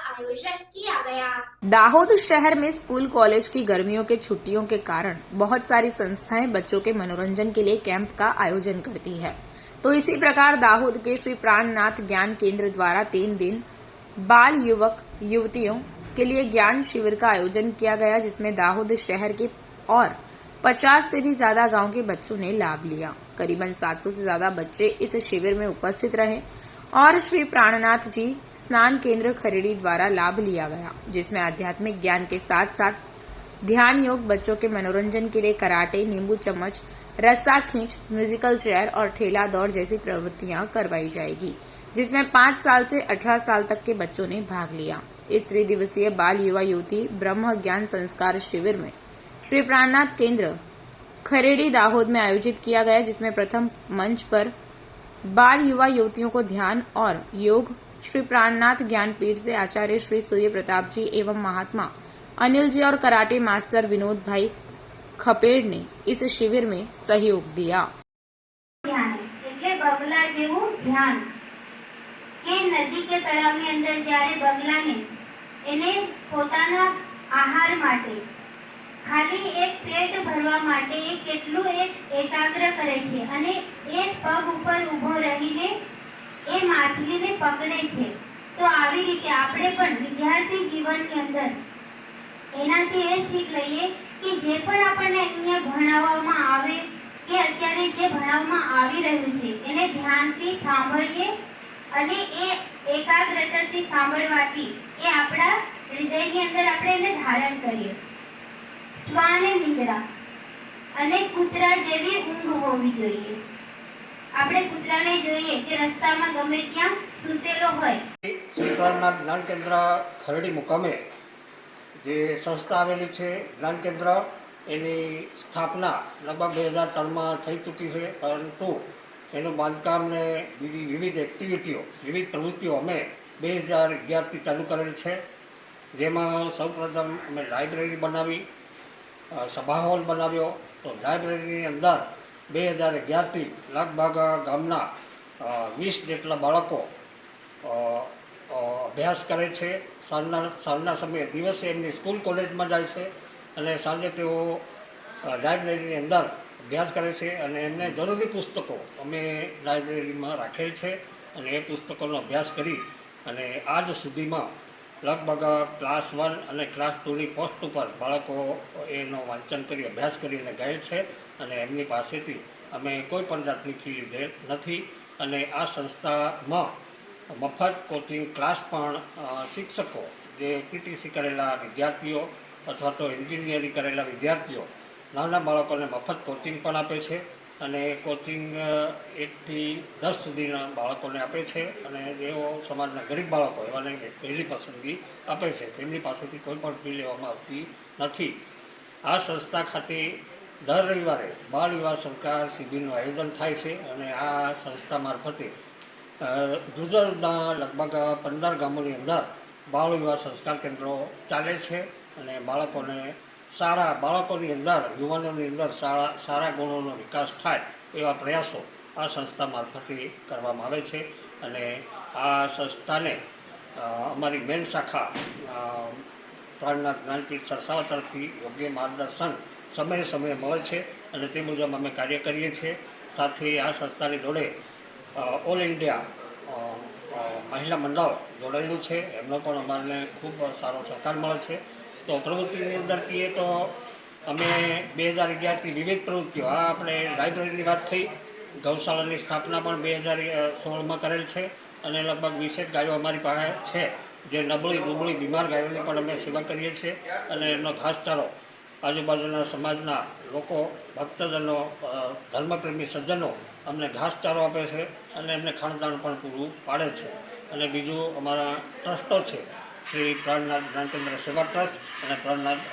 आयोजन किया गया। दाहोद शहर में स्कूल कॉलेज की गर्मियों के छुट्टियों के कारण बहुत सारी संस्थाएं बच्चों के मनोरंजन के लिए कैंप का आयोजन करती है। तो इसी प्रकार दाहोद के श्री प्राणनाथ ज्ञान केंद्र द्वारा 3 दिन बाल युवक युवतियों के लिए ज्ञान शिविर का आयोजन किया गया, जिसमें दाहोद शहर के और 50 से भी ज्यादा गांव के बच्चों ने लाभ लिया। करीबन 700 से ज्यादा बच्चे इस शिविर में उपस्थित रहे और श्री प्राणनाथ जी स्नान केंद्र खरेड़ी द्वारा लाभ लिया गया, जिसमें आध्यात्मिक ज्ञान के साथ साथ ध्यान योग, बच्चों के मनोरंजन के लिए कराटे, नींबू चम्मच, रस्सा खींच, म्यूजिकल चेयर और ठेला दौड़ जैसी प्रवृत्तियां करवाई जाएगी, जिसमें 5 साल से 18 साल तक के बच्चों ने भाग लिया। इस 3 दिवसीय बाल युवा युवती ब्रह्म ज्ञान संस्कार शिविर में श्री प्राणनाथ केंद्र खरेड़ी दाहोद में आयोजित किया गया, जिसमें प्रथम मंच पर बाल युवा युवतियों को ध्यान और योग श्री प्राणनाथ ज्ञानपीठ से आचार्य श्री सूर्य प्रताप जी एवं महात्मा अनिल जी और कराटे मास्टर विनोद भाई खपेड़ ने इस शिविर में सहयोग दिया। ध्यान એટલે બગલા જેવું ધ્યાન કે નદી કે તળાવની અંદર જ્યારે બગલાને એને પોતાના આહાર માટે ખાલી એક પેટ ભરવા માટે એ કેટલું એક એકાગ્ર કરે છે અને એક પગ ઉપર ઊભો રહીને એ માછલીને પકડે છે। તો આવી રીતે આપણે પણ વિદ્યાર્થી જીવનની અંદર એનાથી એ શીખ લઈએ કે જે પણ આપણને અહીંયા ભણાવવામાં આવે કે અત્યારે જે ભણાવવામાં આવી રહ્યું છે એને ધ્યાનથી સાંભળીએ અને એ એકાગ્રતાથી સાંભળવાથી એ આપણા હૃદયની અંદર આપણે એને ધારણ કરીએ। શ્વાને નિંદ્રા અને કૂતરા જેવી ઊંઘ હોવી જોઈએ। આપણે કૂતરાને જોઈએ કે રસ્તામાં ગમે ત્યાં સૂતેલો હોય। શ્રી પ્રાણનાથ જ્ઞાન કેન્દ્ર ખરડી મુકામે જે સંસ્થા આવેલી છે જ્ઞાન કેન્દ્ર, એની સ્થાપના લગભગ 2003માં થઈ ચૂકી છે, પરંતુ એનું બાંધકામ ને બીજી વિવિધ એક્ટિવિટીઓ, વિવિધ પ્રવૃત્તિઓ અમે 2011થી ચાલુ કરેલ છે, જેમાં સૌપ્રથમ અમે લાઇબ્રેરી બનાવી, સભા હોલ બનાવ્યો। તો લાઇબ્રેરીની અંદર 2011થી લગભગ ગામના 20 જેટલા બાળકો અભ્યાસ કરે છે। સાંજના સમયે દિવસે એમની સ્કૂલ કોલેજમાં જાય છે અને સાંજે તેઓ લાઇબ્રેરીની અંદર અભ્યાસ કરે છે અને એમને જરૂરી પુસ્તકો અમે લાઇબ્રેરીમાં રાખેલ છે અને એ પુસ્તકોનો અભ્યાસ કરી અને આજ સુધીમાં લગભગ ક્લાસ 1 અને ક્લાસ 2ની પોસ્ટ ઉપર બાળકો એનો વાંચન કરી અભ્યાસ કરીને ગયેલ છે અને એમની પાસેથી અમે કોઈ પણ જાતની ફી લીધેલ નથી અને આ સંસ્થામાં મફત કોચિંગ ક્લાસ પણ શિક્ષકો જે પીટીસી કરેલા વિદ્યાર્થીઓ અથવા તો એન્જિનિયરિંગ કરેલા વિદ્યાર્થીઓ નાના બાળકોને મફત કોચિંગ પણ આપે છે અને કોચિંગ 1 થી 10 સુધીના બાળકોને આપે છે અને જેઓ સમાજના ગરીબ બાળકો એવાને પહેલી પસંદગી આપે છે, તેમની પાસેથી કોઈ પણ ફી લેવામાં આવતી નથી। આ સંસ્થા ખાતે દર રવિવારે બાળ યુવા સંસ્કાર શિબિરનું આયોજન થાય છે અને આ સંસ્થા મારફતે જુદા લગભગ 15 ગામોની અંદર બાળ યુવા સંસ્કાર કેન્દ્રો ચાલે છે અને બાળકોની અંદર યુવાનોની અંદર સારા ગુણોનો વિકાસ થાય એવા પ્રયાસો આ સંસ્થા મારફતે કરવામાં આવે છે અને આ સંસ્થાને અમારી મેન શાખા પ્રાણનાથ જ્ઞાનપીઠ સરસાવા તરફથી યોગ્ય માર્ગદર્શન સમયે સમયે મળે છે અને તે મુજબ અમે કાર્ય કરીએ છીએ। સાથે આ સંસ્થાની જોડે ઓલ ઇન્ડિયા મહિલા મંડળ જોડાયેલું છે, એમનો પણ અમારે ખૂબ સારો સહકાર મળે છે। તો પ્રવૃત્તિની અંદર કહીએ તો અમે 2011થી વિવિધ પ્રવૃત્તિઓ, આ આપણે લાઇબ્રેરીની વાત થઈ, ગૌશાળાની સ્થાપના પણ 2016માં કરેલ છે અને લગભગ 20 ગાયો અમારી પાસે છે જે નબળી દુબળી બીમાર ગાયોની પણ અમે સેવા કરીએ છીએ અને એમનો ઘાસચારો આજુબાજુના સમાજના લોકો, ભક્તજનો, ધર્મપ્રેમી સજ્જનો અમને ઘાસચારો આપે છે અને એમને ખાણદાણ પણ પૂરું પાડે છે। અને બીજું અમારા ટ્રસ્ટો છે, શ્રી પ્રાણનાથ જ્ઞાન કેન્દ્ર સેવા ટ્રસ્ટ અને પ્રાણનાથ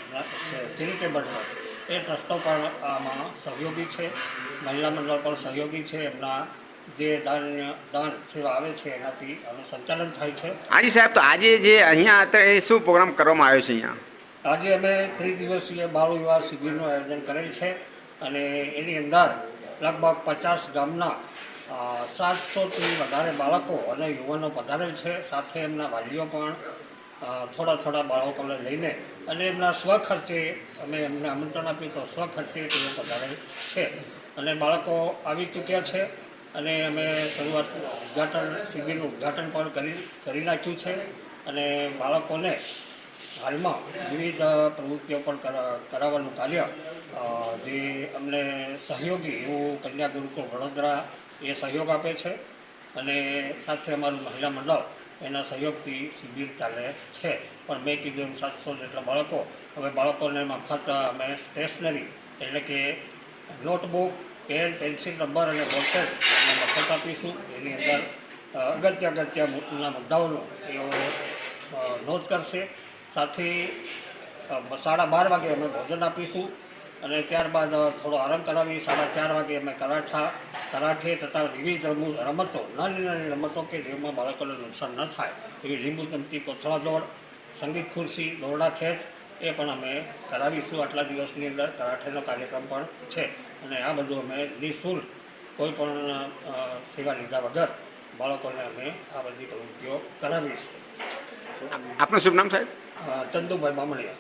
ચેરિટેબલ ટ્રસ્ટ, એ ટ્રસ્ટો પણ આમાં સહયોગી છે। મહિલા મંડળ પણ સહયોગી છે, એમના જે દાન સેવા આવે છે એનાથી આનું સંચાલન થાય છે। હાજી સાહેબ, તો આજે જે અહીંયા અત્યારે શું પ્રોગ્રામ કરવામાં આવ્યો છે અહીંયા? આજે અમે 3 દિવસીય બાળ યુવા શિબિરનું આયોજન કરેલ છે અને એની અંદર લગભગ 50 ગામના 700થી વધારે બાળકો અને યુવાનો પધારેલ છે, સાથે એમના વાલીઓ પણ થોડા થોડા બાળકોને લઈને અને એમના સ્વખર્ચે અમે એમને આમંત્રણ આપ્યું તો સ્વખર્ચે તેઓ પધારે છે અને બાળકો આવી ચૂક્યા છે અને અમે શરૂઆત ઉદ્ઘાટન શિબિરનું ઉદ્ઘાટન પણ કરી નાખ્યું છે અને બાળકોને હાલમાં વિવિધ પ્રવૃત્તિઓ પણ કરાવવાનું કાર્ય જે અમને સહયોગી એવું કન્યા ગુરુકુળ વડોદરા એ સહયોગ આપે છે અને સાથે અમારું મહિલા મંડળ એના સહયોગથી શિબિર ચાલે છે. પણ મેં કીધું 700 જેટલા બાળકો, હવે બાળકોને મફત અમે સ્ટેશનરી એટલે કે નોટબુક, પેન, પેન્સિલ, રબર અને બોટલ અમે મફત આપીશું. એની અંદર અગત્યના મુદ્દાઓનો એઓ નોંધ કરશે. સાથે 12:30 વાગે અમે ભોજન આપીશું અને ત્યારબાદ થોડો આરામ કરાવી 4:30 વાગે અમે કરાઠે તથા વિવિધ રમતો, નાની રમતો કે જેમાં બાળકોને નુકસાન ન થાય એવી લીંબુ ચમચી, કોથળા દોડ, સંગીત ખુરશી, દોરડા ખેંચ એ પણ અમે કરાવીશું. આટલા દિવસની અંદર કરાઠેનો કાર્યક્રમ પણ છે અને આ બધું અમે નિઃશુલ્ક કોઈ પણ સેવા લીધા વગર બાળકોને અમે આ બધી પ્રવૃત્તિઓ કરાવીશું. આપનું શુભ નામ સાહેબ? ચંદુભાઈ બામણીયા.